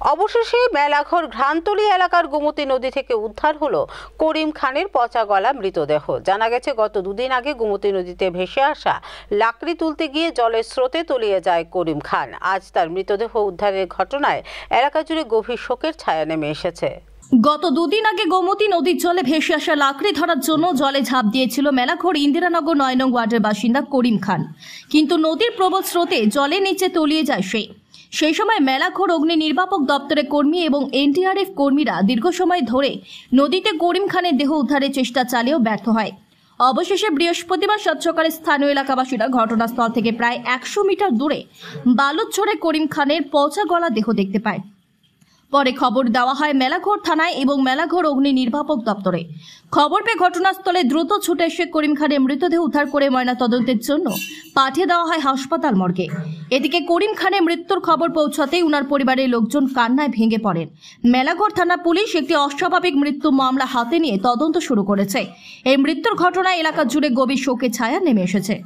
অবশেষে মেলাঘর ঘ্রান্তলি এলাকার গোমতী নদী থেকে উদ্ধার হলো করিম খানের পচা গলা মৃতদেহ। জানা গেছে, গত দুদিন আগে গোমতী নদীতে ভেসে আসা লাকড়ি তুলতে গিয়ে জলের স্রোতে তলিয়ে যায় করিম খান। আজ তার মৃতদেহ উদ্ধারের ঘটনায় এলাকা জুড়ে গভীর শোকের ছায়া নেমে এসেছে। গত দুদিন আগে গোমতী নদীর জলে ভেসে আসা লাকড়ি ধরার জন্য জলে ঝাঁপ দিয়েছিল মেলাঘর ইন্দিরানগর ৯ নং ওয়ার্ডের বাসিন্দা করিম খান, কিন্তু নদীর প্রবল স্রোতে জলের নিচে তলিয়ে যায় সে। সেই সময় মেলাঘর অগ্নি নির্বাপক দপ্তরের কর্মী এবং এনডিআরএফ কর্মীরা দীর্ঘ সময় ধরে নদীতে করিম খানের দেহ উদ্ধারের চেষ্টা চালিয়েও ব্যর্থ হয়। অবশেষে বৃহস্পতিবার সাত সকালে স্থানীয় এলাকাবাসীরা ঘটনাস্থল থেকে প্রায় ১০০ মিটার দূরে বালুচরে করিম খানের পচা গলা দেহ দেখতে পায়। পরে খবর দেওয়া হয় মেলাঘর থানায় এবং মেলাঘর অগ্নি নির্বাপক দপ্তরে। খবর পেয়ে ঘটনাস্থলে দ্রুত ছুটে এসে করিম খানের মৃতদেহ উদ্ধার করে ময়নাতদন্তের জন্য পাঠিয়ে দেওয়া হয় হাসপাতাল মর্গে। এদিকে করিম খানের মৃত্যুর খবর পৌঁছাতেই উনার পরিবারের লোকজন কান্নায় ভেঙে পড়েন। মেলাঘর থানা পুলিশ একটি অস্বাভাবিক মৃত্যু মামলা হাতে নিয়ে তদন্ত শুরু করেছে। এই মৃত্যুর ঘটনায় এলাকা জুড়ে গভীর শোকের ছায়া নেমে এসেছে।